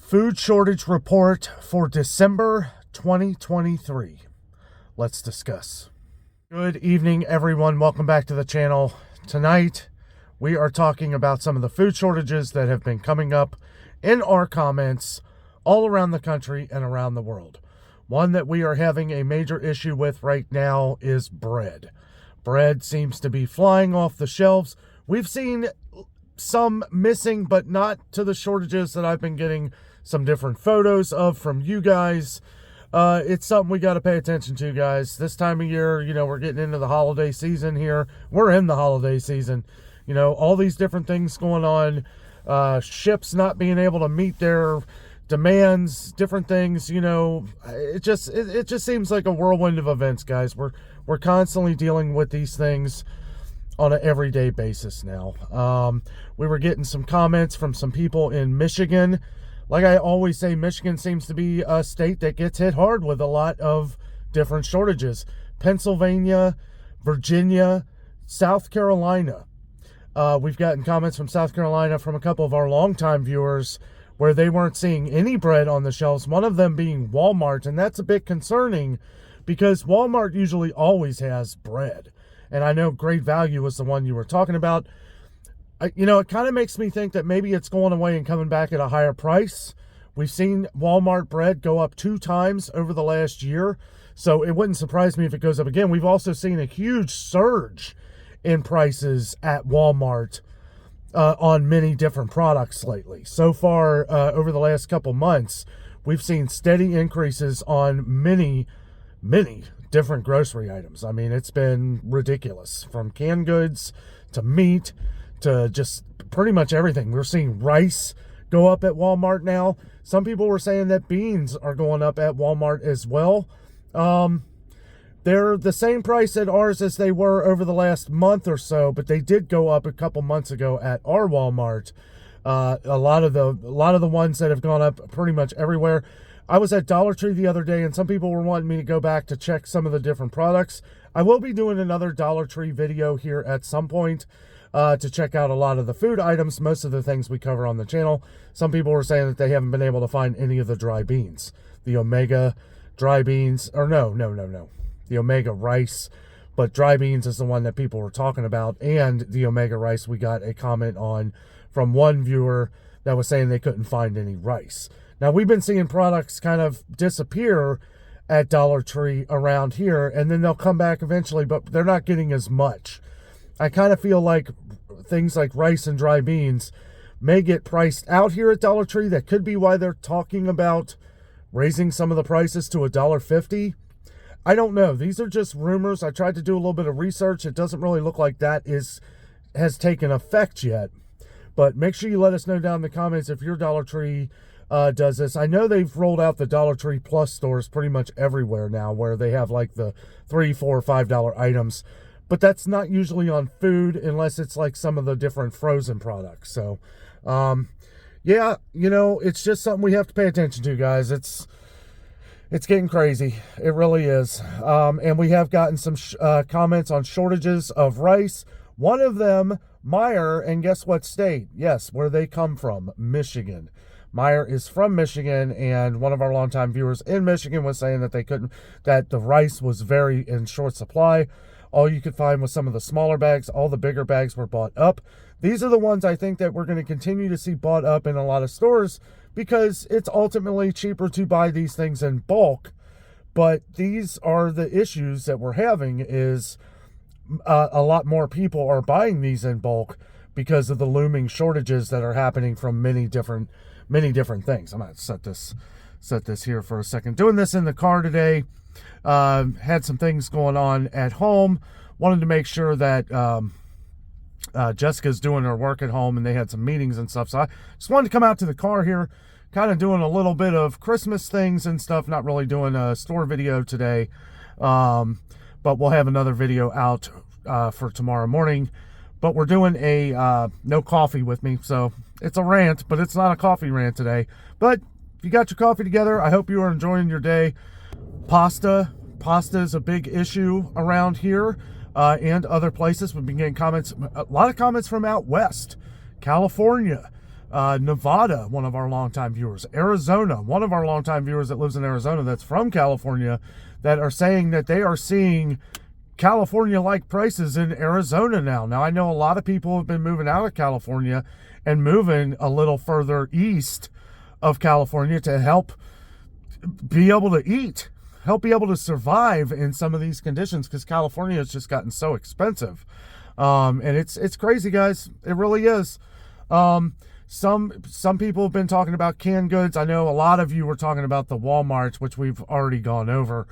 Food shortage report for December 2023. Let's discuss. Good evening, everyone. Welcome back to the channel. Tonight, we are talking about some of the food shortages that have been coming up in our comments all around the country and around the world. One that we are having a major issue with right now is bread. Bread seems to be flying off the shelves. We've seen some missing, but not to the shortages that I've been getting some different photos of from you guys. It's something we got to pay attention to, guys. This time of year, we're getting into the holiday season here. We're in the holiday season. All these different things going on. Ships not being able to meet their demands, different things. It just seems like a whirlwind of events, guys. We're constantly dealing with these things on an everyday basis now. We were getting some comments from some people in Michigan. Like I always say, Michigan seems to be a state that gets hit hard with a lot of different shortages. Pennsylvania, Virginia, South Carolina. We've gotten comments from South Carolina from a couple of our longtime viewers where they weren't seeing any bread on the shelves, one of them being Walmart, and that's a bit concerning because Walmart usually always has bread. And I know Great Value was the one you were talking about. It kind of makes me think that maybe it's going away and coming back at a higher price. We've seen Walmart bread go up 2 times over the last year, so it wouldn't surprise me if it goes up again. We've also seen a huge surge in prices at Walmart on many different products lately. So far, over the last couple months, we've seen steady increases on many different grocery items. I mean, it's been ridiculous, from canned goods to meat to just pretty much everything. We're seeing rice go up at Walmart now. Some people were saying that beans are going up at Walmart as well. They're the same price at ours as they were over the last month or so, but they did go up a couple months ago at our Walmart. A lot of the ones that have gone up pretty much everywhere. I was at Dollar Tree the other day, and some people were wanting me to go back to check some of the different products. I will be doing another Dollar Tree video here at some point to check out a lot of the food items, most of the things we cover on the channel. Some people were saying that they haven't been able to find any of the dry beans. The Omega dry beans, or no. The Omega rice, but dry beans is the one that people were talking about. And the Omega rice, we got a comment on from one viewer that was saying they couldn't find any rice. Now, we've been seeing products kind of disappear at Dollar Tree around here, and then they'll come back eventually, but they're not getting as much. I kind of feel like things like rice and dry beans may get priced out here at Dollar Tree. That could be why they're talking about raising some of the prices to $1.50. I don't know. These are just rumors. I tried to do a little bit of research. It doesn't really look like that has taken effect yet. But make sure you let us know down in the comments if your Dollar Tree does this. I know they've rolled out the Dollar Tree Plus stores pretty much everywhere now, where they have like the $3, $4, $5 items. But that's not usually on food unless it's like some of the different frozen products. So, yeah, it's just something we have to pay attention to, guys. It's getting crazy. It really is. And we have gotten some comments on shortages of rice. One of them, Meyer, and guess what state? Yes, where they come from, Michigan. Meyer is from Michigan, and one of our longtime viewers in Michigan was saying that that the rice was very in short supply. All you could find was some of the smaller bags. All the bigger bags were bought up. These are the ones I think that we're going to continue to see bought up in a lot of stores because it's ultimately cheaper to buy these things in bulk. But these are the issues that we're having is a lot more people are buying these in bulk because of the looming shortages that are happening from many different things. I'm going to set this here for a second. Doing this in the car today. Had some things going on at home. Wanted to make sure that Jessica's doing her work at home, and they had some meetings and stuff. So I just wanted to come out to the car here, kind of doing a little bit of Christmas things and stuff. Not really doing a store video today, but we'll have another video out for tomorrow morning. But we're doing a no coffee with me, so it's a rant, but it's not a coffee rant today. But if you got your coffee together, I hope you are enjoying your day. Pasta is a big issue around here and other places. We've been getting comments, a lot of comments from out west, California, Nevada, one of our longtime viewers. Arizona, one of our longtime viewers that lives in Arizona that's from California, that are saying that they are seeing California-like prices in Arizona now. Now, I know a lot of people have been moving out of California and moving a little further east of California to help be able to eat, help be able to survive in some of these conditions, because California has just gotten so expensive. And it's crazy, guys. It really is. Some people have been talking about canned goods. I know a lot of you were talking about the Walmarts, which we've already gone over.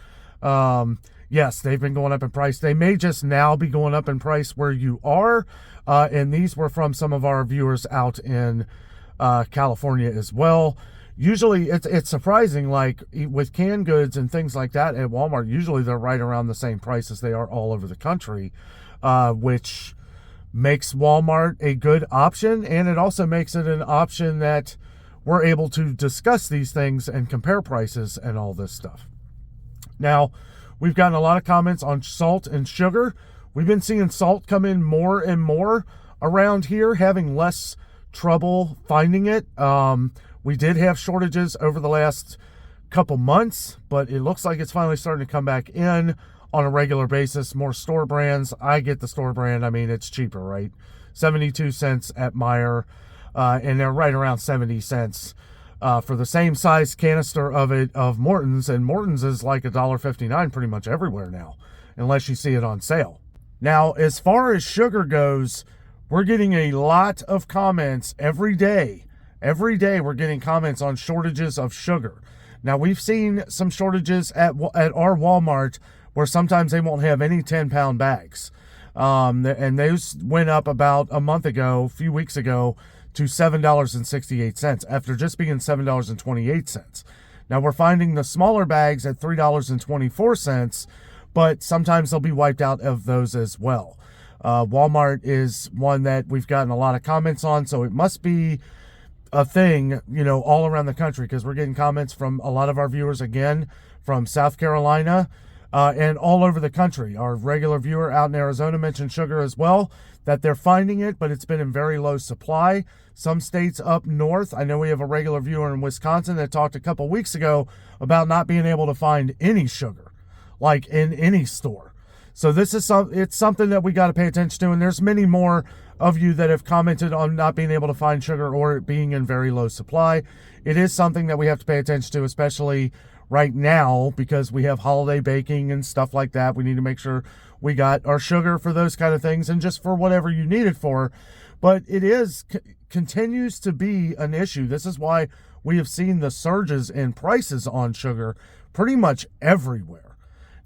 Yes, they've been going up in price. They may just now be going up in price where you are. And these were from some of our viewers out in California as well. Usually it's surprising, like with canned goods and things like that at Walmart, usually they're right around the same price as they are all over the country, which makes Walmart a good option. And it also makes it an option that we're able to discuss these things and compare prices and all this stuff. Now, we've gotten a lot of comments on salt and sugar. We've been seeing salt come in more and more around here, having less trouble finding it. We did have shortages over the last couple months, but it looks like it's finally starting to come back in on a regular basis. More store brands. I get the store brand. I mean, it's cheaper, right? 72 cents at Meijer, and they're right around 70 cents for the same size canister of Morton's, and Morton's is like $1.59 pretty much everywhere now, unless you see it on sale. Now, as far as sugar goes, we're getting a lot of comments every day. Every day we're getting comments on shortages of sugar. Now, we've seen some shortages at our Walmart where sometimes they won't have any 10-pound bags. And those went up about a few weeks ago, to $7.68 after just being $7.28. Now, we're finding the smaller bags at $3.24, but sometimes they'll be wiped out of those as well. Walmart is one that we've gotten a lot of comments on, so it must be a thing, all around the country, because we're getting comments from a lot of our viewers, again, from South Carolina and all over the country. Our regular viewer out in Arizona mentioned sugar as well, that they're finding it, but it's been in very low supply. Some states up north, I know we have a regular viewer in Wisconsin that talked a couple weeks ago about not being able to find any sugar, like in any store. So this is it's something that we got to pay attention to, and there's many more of you that have commented on not being able to find sugar or it being in very low supply. It is something that we have to pay attention to, especially right now, because we have holiday baking and stuff like that. We need to make sure we got our sugar for those kind of things and just for whatever you need it for. But it continues to be an issue. This is why we have seen the surges in prices on sugar pretty much everywhere.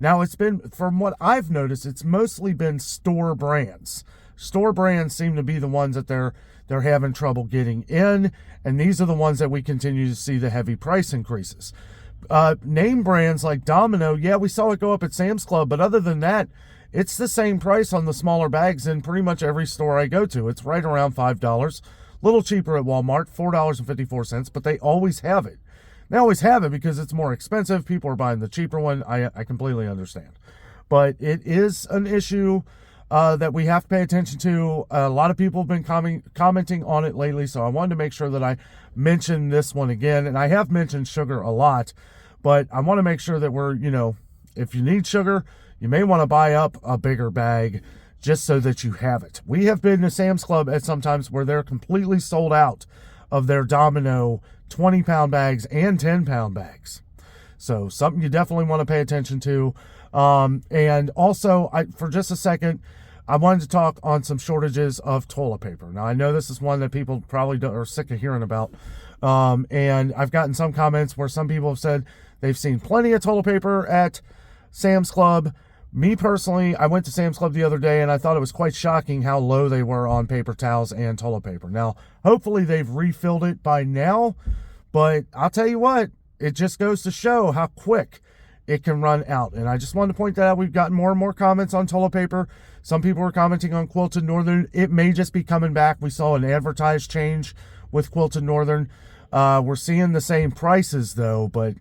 Now, it's been, from what I've noticed, it's mostly been store brands. Store brands seem to be the ones that they're having trouble getting in, and these are the ones that we continue to see the heavy price increases. Name brands like Domino, yeah, we saw it go up at Sam's Club, but other than that, it's the same price on the smaller bags in pretty much every store I go to. It's right around $5. A little cheaper at Walmart, $4.54, but they always have it. They always have it because it's more expensive. People are buying the cheaper one. I completely understand. But it is an issue that we have to pay attention to. A lot of people have been commenting on it lately, so I wanted to make sure that I mention this one again. And I have mentioned sugar a lot, but I want to make sure that we're, if you need sugar, you may want to buy up a bigger bag just so that you have it. We have been to Sam's Club at sometimes where they're completely sold out of their Domino 20-pound bags and 10-pound bags. So something you definitely want to pay attention to. And also, for just a second, I wanted to talk on some shortages of toilet paper. Now, I know this is one that people probably are sick of hearing about. And I've gotten some comments where some people have said they've seen plenty of toilet paper at Sam's Club. Me personally, I went to Sam's Club the other day and I thought it was quite shocking how low they were on paper towels and toilet paper. Now, hopefully they've refilled it by now, but I'll tell you what, it just goes to show how quick it can run out. And I just wanted to point that out. We've gotten more and more comments on toilet paper. Some people were commenting on Quilted Northern. It may just be coming back. We saw an advertised change with Quilted Northern. We're seeing the same prices though, but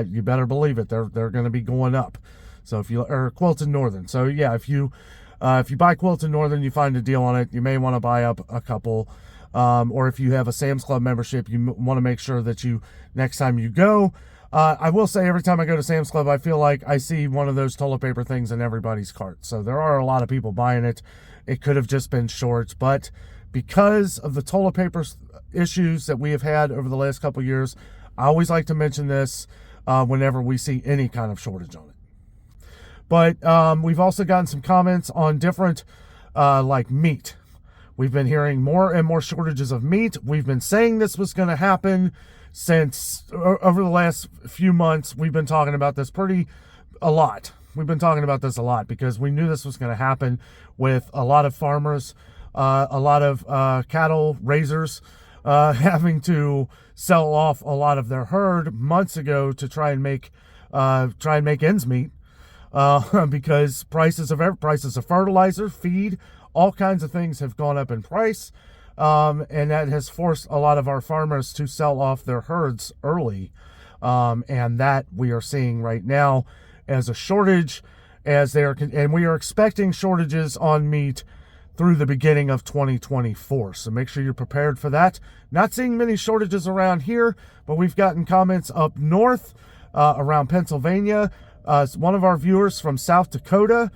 you better believe it. They're going to be going up. So or Quilted Northern. So yeah, if you buy Quilted Northern, you find a deal on it, you may want to buy up a couple. or if you have a Sam's Club membership, you want to make sure that you, next time you go, I will say every time I go to Sam's Club, I feel like I see one of those toilet paper things in everybody's cart. So there are a lot of people buying it. It could have just been shorts, but because of the toilet paper issues that we have had over the last couple of years, I always like to mention this whenever we see any kind of shortage on it. But we've also gotten some comments on different, like meat. We've been hearing more and more shortages of meat. We've been saying this was going to happen since over the last few months. We've been talking about this a lot. We've been talking about this a lot because we knew this was going to happen with a lot of farmers, a lot of cattle raisers having to sell off a lot of their herd months ago to try and make ends meet, because prices of fertilizer, feed, all kinds of things have gone up in price, and that has forced a lot of our farmers to sell off their herds early, and that we are seeing right now as a shortage, and we are expecting shortages on meat through the beginning of 2024. So make sure you're prepared for that. Not seeing many shortages around here, but we've gotten comments up north, around Pennsylvania. One of our viewers from South Dakota,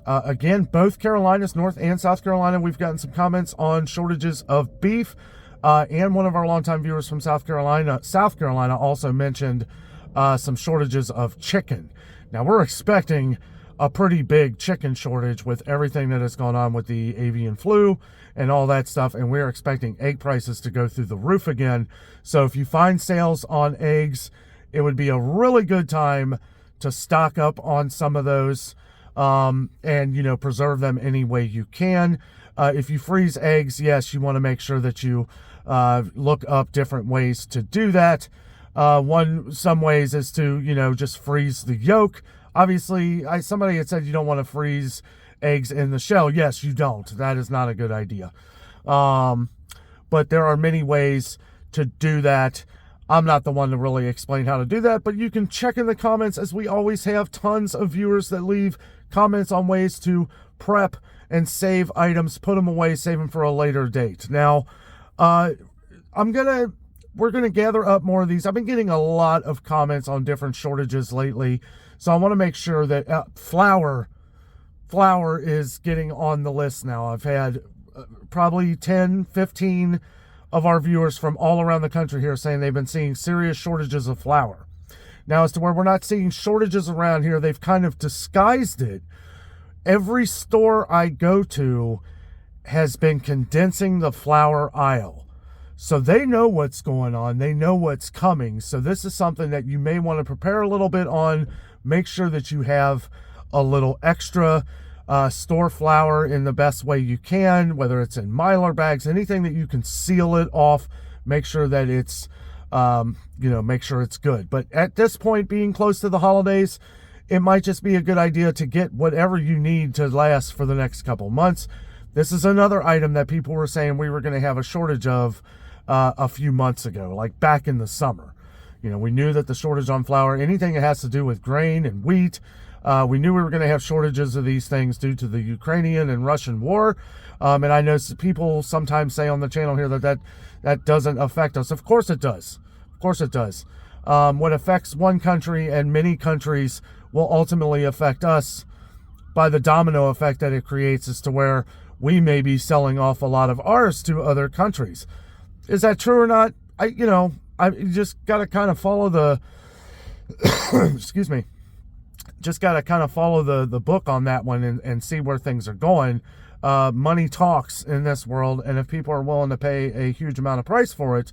again, both Carolinas, North and South Carolina, we've gotten some comments on shortages of beef. And one of our longtime viewers from South Carolina also mentioned some shortages of chicken. Now, we're expecting a pretty big chicken shortage with everything that has gone on with the avian flu and all that stuff, and we're expecting egg prices to go through the roof again. So if you find sales on eggs, it would be a really good time to stock up on some of those, and preserve them any way you can. If you freeze eggs, yes, you want to make sure that you look up different ways to do that. Some ways is to just freeze the yolk. Obviously, somebody had said you don't want to freeze eggs in the shell. Yes, you don't. That is not a good idea. But there are many ways to do that. I'm not the one to really explain how to do that, but you can check in the comments, as we always have tons of viewers that leave comments on ways to prep and save items, put them away, save them for a later date. Now, we're going to gather up more of these. I've been getting a lot of comments on different shortages lately. So I want to make sure that flour is getting on the list now. I've had probably 10, 15 of our viewers from all around the country here saying they've been seeing serious shortages of flour. Now, as to where we're not seeing shortages around here, they've kind of disguised it. Every store I go to has been condensing the flour aisle. So they know what's going on. They know what's coming. So this is something that you may want to prepare a little bit on. Make sure that you have a little extra store flour in the best way you can, whether it's in Mylar bags, anything that you can seal it off. Make sure that it's, make sure it's good. But at this point, being close to the holidays, it might just be a good idea to get whatever you need to last for the next couple months. This is another item that people were saying we were going to have a shortage of a few months ago, like back in the summer. We knew that the shortage on flour, anything that has to do with grain and wheat, we knew we were going to have shortages of these things due to the Ukrainian and Russian war. And I know people sometimes say on the channel here that doesn't affect us. Of course it does. Of course it does. What affects one country and many countries will ultimately affect us by the domino effect that it creates, as to where we may be selling off a lot of ours to other countries. Is that true or not? I just got to kind of follow the, excuse me, just got to kind of follow the book on that one and see where things are going. Money talks in this world, and if people are willing to pay a huge price for it,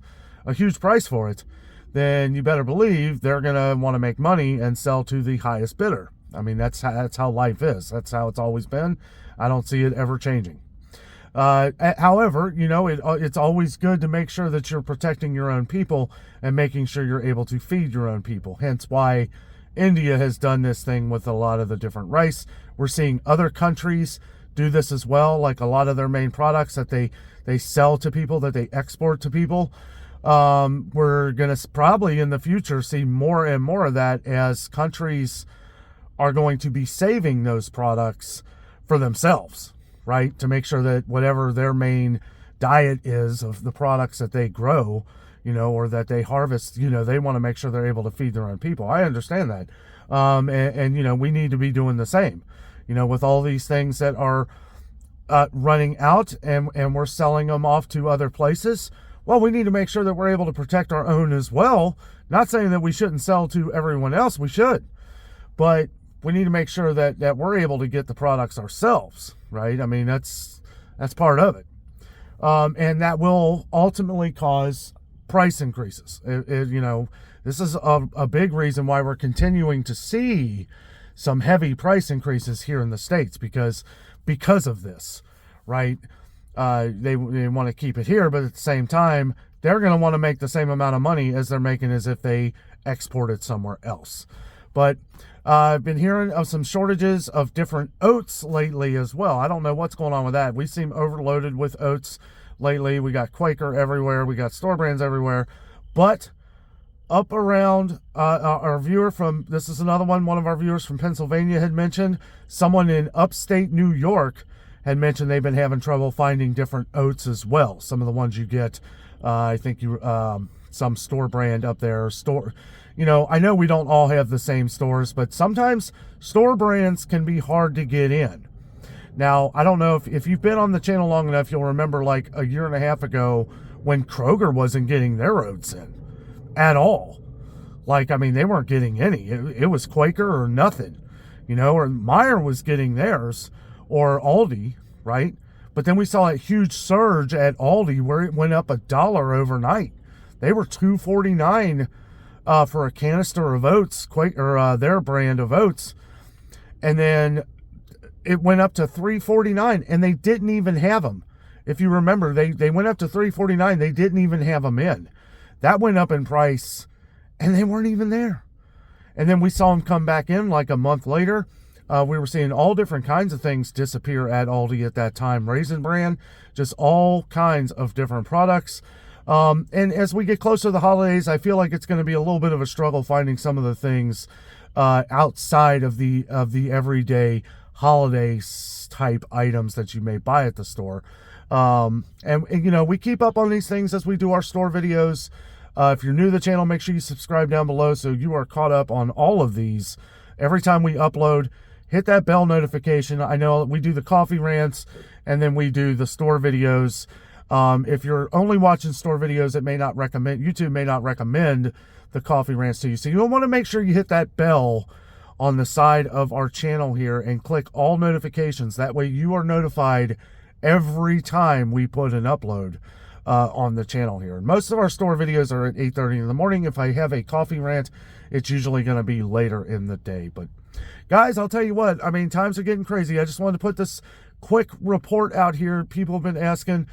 then you better believe they're going to want to make money and sell to the highest bidder. I mean, that's how life is. That's how it's always been. I don't see it ever changing. However, it's always good to make sure that you're protecting your own people and making sure you're able to feed your own people. Hence why India has done this thing with a lot of the different rice. We're seeing other countries do this as well, like a lot of their main products that they sell to people, that they export to people. We're going to probably in the future see more and more of that, as countries are going to be saving those products for themselves, right? To make sure that whatever their main diet is of the products that they grow, or that they harvest. They want to make sure they're able to feed their own people. I understand that. And we need to be doing the same, with all these things that are running out and we're selling them off to other places. Well, we need to make sure that we're able to protect our own as well. Not saying that we shouldn't sell to everyone else. We should. But we need to make sure that we're able to get the products ourselves, right? I mean, that's part of it. And that will ultimately cause price increases. This is a big reason why we're continuing to see some heavy price increases here in the States because of this, right? They want to keep it here, but at the same time, they're going to want to make the same amount of money as they're making as if they exported somewhere else. But I've been hearing of some shortages of different oats lately as well. I don't know what's going on with that. We seem overloaded with oats lately. We got Quaker everywhere. We got store brands everywhere. But up around our viewer from, this is another one of our viewers from Pennsylvania had mentioned, someone in upstate New York had mentioned they've been having trouble finding different oats as well. Some of the ones you get, I think some store brand up there, I know we don't all have the same stores, but sometimes store brands can be hard to get in. Now, I don't know if you've been on the channel long enough, you'll remember like a year and a half ago when Kroger wasn't getting their oats in at all. Like, I mean, they weren't getting any. It was Quaker or nothing, or Meijer was getting theirs, or Aldi, right? But then we saw a huge surge at Aldi where it went up $1 overnight. They were $2.49 for a canister of oats, Quaker, their brand of oats. And then it went up to $3.49, and they didn't even have them. If you remember, they went up to $3.49. They didn't even have them in. That went up in price, and they weren't even there. And then we saw them come back in like a month later. We were seeing all different kinds of things disappear at Aldi at that time. Raisin Bran, just all kinds of different products. And as we get closer to the holidays, I feel like it's going to be a little bit of a struggle finding some of the things outside of the everyday holiday type items that you may buy at the store. And we keep up on these things as we do our store videos. If you're new to the channel, make sure you subscribe down below so you are caught up on all of these. Every time we upload, hit that bell notification. I know we do the coffee rants and then we do the store videos. If you're only watching store videos, YouTube may not recommend the coffee rants to you. So you'll want to make sure you hit that bell on the side of our channel here and click all notifications. That way you are notified every time we put an upload on the channel here. And most of our store videos are at 8:30 in the morning. If I have a coffee rant, it's usually going to be later in the day. But guys, I'll tell you what, I mean, times are getting crazy. I just wanted to put this quick report out here. People have been asking.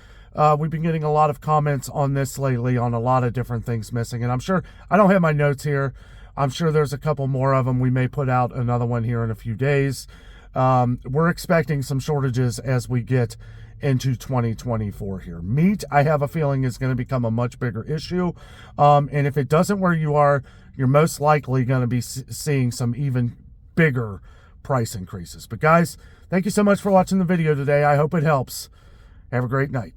We've been getting a lot of comments on this lately on a lot of different things missing. And I'm sure, I don't have my notes here. I'm sure there's a couple more of them. We may put out another one here in a few days. We're expecting some shortages as we get into 2024 here. Meat, I have a feeling, is going to become a much bigger issue. And if it doesn't where you are, you're most likely going to be seeing some even bigger price increases. But guys, thank you so much for watching the video today. I hope it helps. Have a great night.